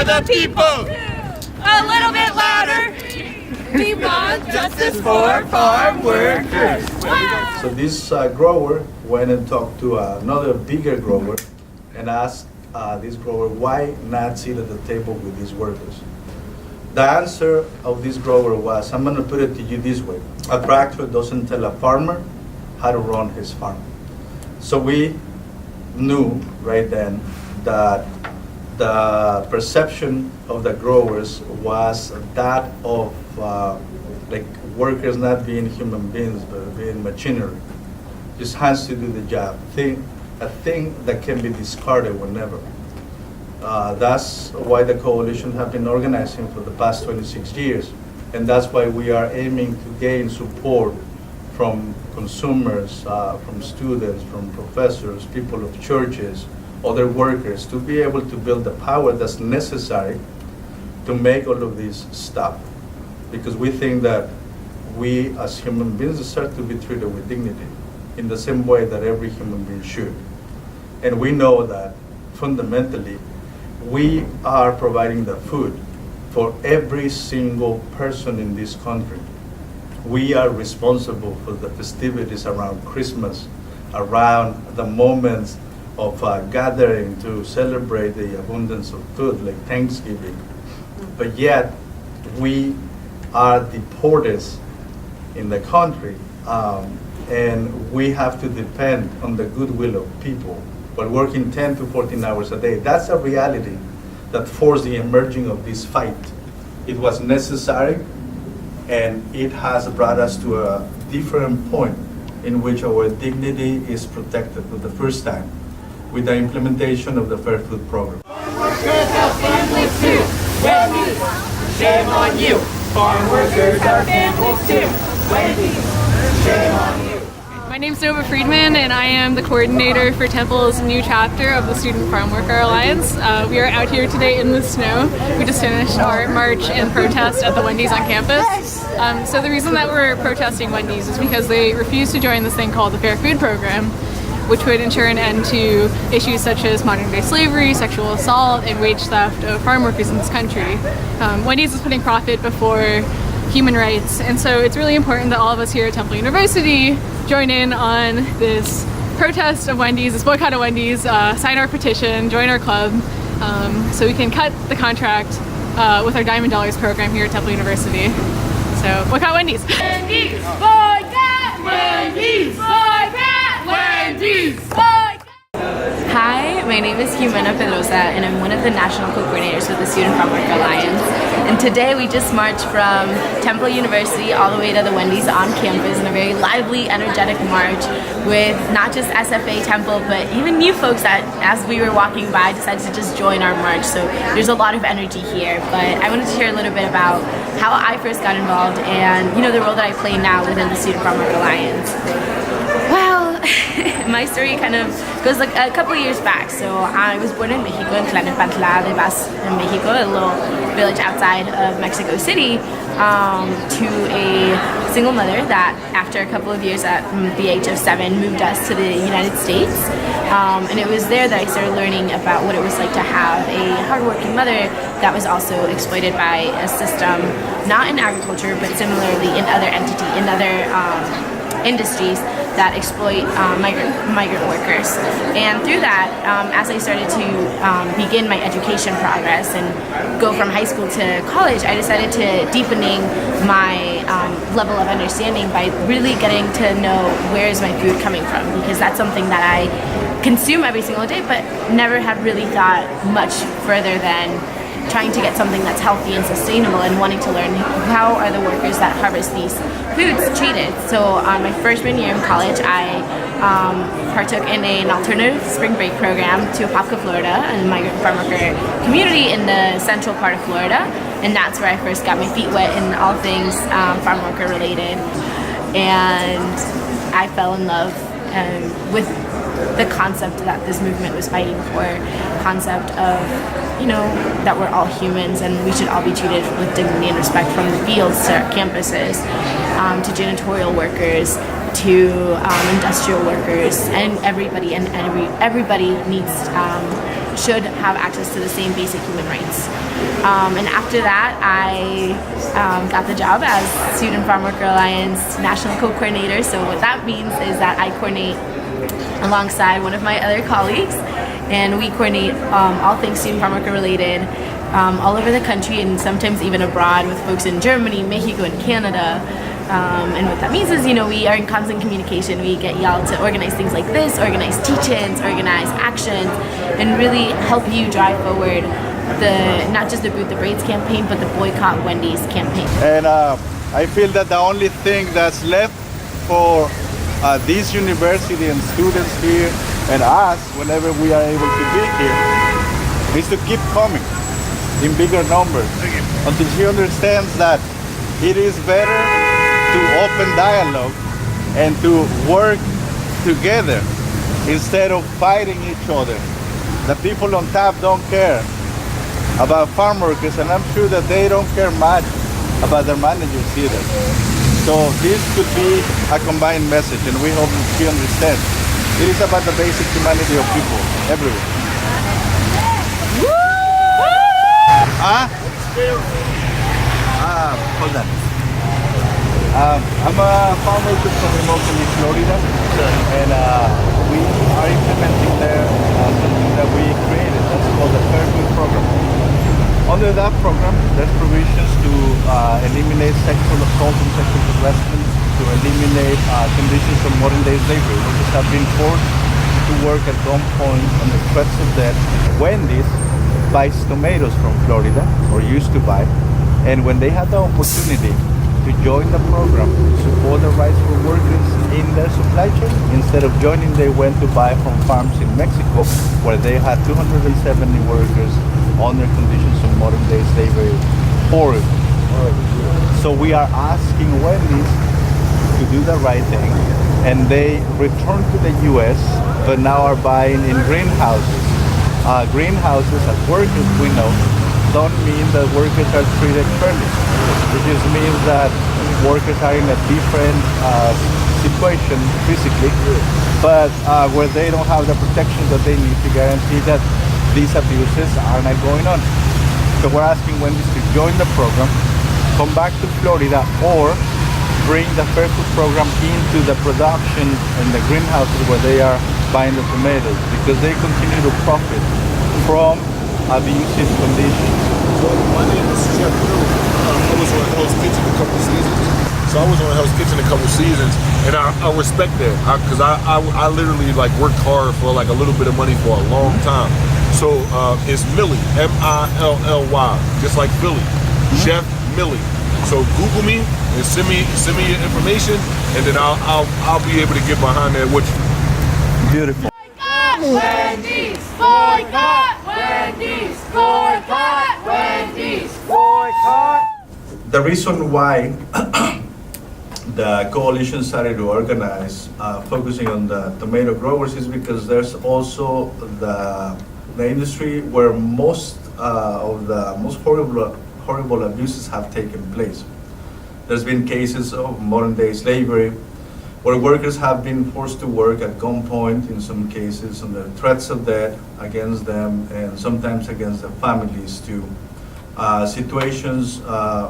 for the people. A little bit louder. We want justice for farm workers. Wow. So this grower went and talked to another bigger grower and asked this grower why not sit at the table with these workers. The answer of this grower was, I'm going to put it to you this way. A tractor doesn't tell a farmer how to run his farm. So we knew right then that the perception of the growers was that of like workers not being human beings but being machinery. Just has to do the job. A thing that can be discarded whenever. That's why the coalition have been organizing for the past 26 years. And that's why we are aiming to gain support from consumers, from students, from professors, people of churches, other workers, to be able to build the power that's necessary to make all of this stop. Because we think that we as human beings deserve to be treated with dignity in the same way that every human being should. And we know that fundamentally, we are providing the food for every single person in this country. We are responsible for the festivities around Christmas, around the moments of gathering to celebrate the abundance of food, like Thanksgiving. But yet, we are the poorest in the country, and we have to depend on the goodwill of people while working 10 to 14 hours a day. That's a reality that forced the emerging of this fight. It was necessary, and it has brought us to a different point in which our dignity is protected for the first time with the implementation of the Fair Food Program. Workers have families too. Wendy, shame on you. Farm workers are families too. Wendy, shame on you. My name is Nova Friedman, and I am the coordinator for Temple's new chapter of the Student Farmworker Alliance. We are out here today in the snow. We just finished our march and protest at the Wendy's on campus. So the reason that we're protesting Wendy's is because they refuse to join this thing called the Fair Food Program, which would ensure an end to issues such as modern-day slavery, sexual assault, and wage theft of farm workers in this country. Wendy's is putting profit before human rights, and so it's really important that all of us here at Temple University join in on this protest of Wendy's, this boycott of Wendy's, sign our petition, join our club, so we can cut the contract with our Diamond Dollars program here at Temple University. So boycott Wendy's! Wendy's! Boycott! Wendy's! Boycott! Wendy's! Boycott! Hi, my name is Ximena Pedrosa, and I'm one of the national co-coordinators with the Student Farmworker Alliance. And today we just marched from Temple University all the way to the Wendy's on campus in a very lively, energetic march with not just SFA Temple, but even new folks that, as we were walking by, decided to just join our march. So there's a lot of energy here. But I wanted to share a little bit about how I first got involved and, the role that I play now within the Student Farmworker Alliance. Well, my story kind of goes like a couple of years back. So I was born in Mexico, in Tlalnepantla de Vaz, in Mexico, a little village outside of Mexico City, to a single mother that after a couple of years at the age of 7 moved us to the United States. And it was there that I started learning about what it was like to have a hardworking mother that was also exploited by a system, not in agriculture, but similarly in other industries that exploit migrant workers. And through that, as I started to begin my education progress and go from high school to college, I decided to deepening my level of understanding by really getting to know where is my food coming from, because that's something that I consume every single day, but never have really thought much further than trying to get something that's healthy and sustainable, and wanting to learn how are the workers that harvest these foods treated. So my freshman year in college, I partook in an alternative spring break program to Apopka, Florida, a migrant farm worker community in the central part of Florida, and that's where I first got my feet wet in all things farm worker related. And I fell in love with the concept that this movement was fighting for, concept of, that we're all humans and we should all be treated with dignity and respect, from the fields to our campuses, to janitorial workers, to industrial workers, and everybody needs should have access to the same basic human rights. And after that, I got the job as Student Farmworker Alliance National Co-Coordinator. So what that means is that I coordinate alongside one of my other colleagues, and we coordinate all things student farmworker related all over the country, and sometimes even abroad with folks in Germany, Mexico, and Canada. And what that means is, we are in constant communication. We get y'all to organize things like this, organize teach-ins, organize actions, and really help you drive forward not just the Boot the Braids campaign, but the Boycott Wendy's campaign. And I feel that the only thing that's left for this university and students here and us, whenever we are able to be here, is to keep coming in bigger numbers until she understands that it is better to open dialogue and to work together instead of fighting each other. The people on top don't care about farm workers, and I'm sure that they don't care much about their managers either. So this could be a combined message, and we hope that she understands. It is about the basic humanity of people everywhere. Hold on. I'm a farm worker from Immokalee, Florida, and we are implementing there something that we created. That's called the Farmworker program. Under that program, there's provisions to eliminate sexual assault and sexual harassment, to eliminate conditions of modern-day slavery. Workers have been forced to work at gunpoint under threats of death. Wendy's buys tomatoes from Florida, or used to buy, and when they had the opportunity to join the program to support the rights for workers in their supply chain, instead of joining, they went to buy from farms in Mexico, where they had 270 workers under conditions of modern-day slavery. Horrible. So we are asking Wendy's to do the right thing, and they returned to the U.S., but now are buying in greenhouses. Greenhouses, as workers we know, don't mean that workers are treated fairly. It just means that workers are in a different situation physically, but where they don't have the protection that they need to guarantee that these abuses are not going on. So we're asking Wendy's to join the program, come back to Florida, or bring the Fair Food program into the production in the greenhouses where they are buying the tomatoes, because they continue to profit from abusive conditions. So my name is Chef Bill. I was on Hell's Kitchen a couple seasons. So I was on Hell's Kitchen a couple seasons, and I respect that, because I literally worked hard for a little bit of money for a long time. So it's Millie, M-I-L-L-Y, just like Philly, Chef Millie. So Google me and send me your information, and then I'll be able to get behind that with you. Beautiful. Wendy's! Boycott! Wendy's! Boycott! Wendy's! Boycott! The reason why the coalition started to organize, focusing on the tomato growers, is because there's also the industry where most of the most horrible abuses have taken place. There's been cases of modern-day slavery, where workers have been forced to work at gunpoint, in some cases under threats of death against them, and sometimes against their families too. Situations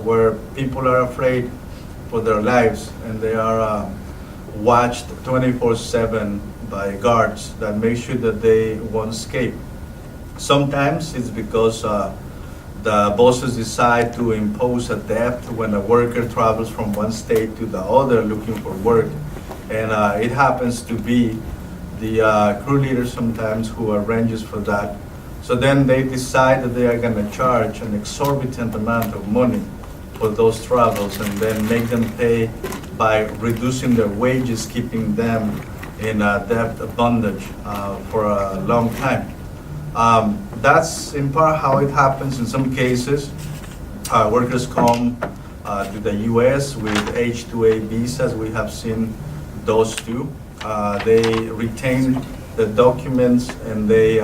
where people are afraid for their lives, and they are watched 24/7 by guards that make sure that they won't escape. Sometimes it's because the bosses decide to impose a debt when a worker travels from one state to the other looking for work. And it happens to be the crew leaders sometimes who arranges for that. So then they decide that they are going to charge an exorbitant amount of money for those travels, and then make them pay by reducing their wages, keeping them in debt bondage for a long time. That's in part how it happens in some cases. Workers come to the U.S. with H-2A visas. We have seen those two. They retain the documents, and they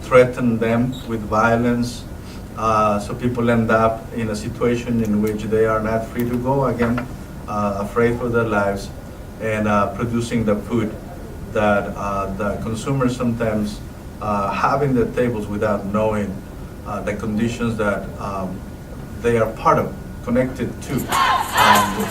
threaten them with violence. So people end up in a situation in which they are not free to go again, afraid for their lives, and producing the food that the consumers sometimes having the tables without knowing the conditions that they are part of, connected to. And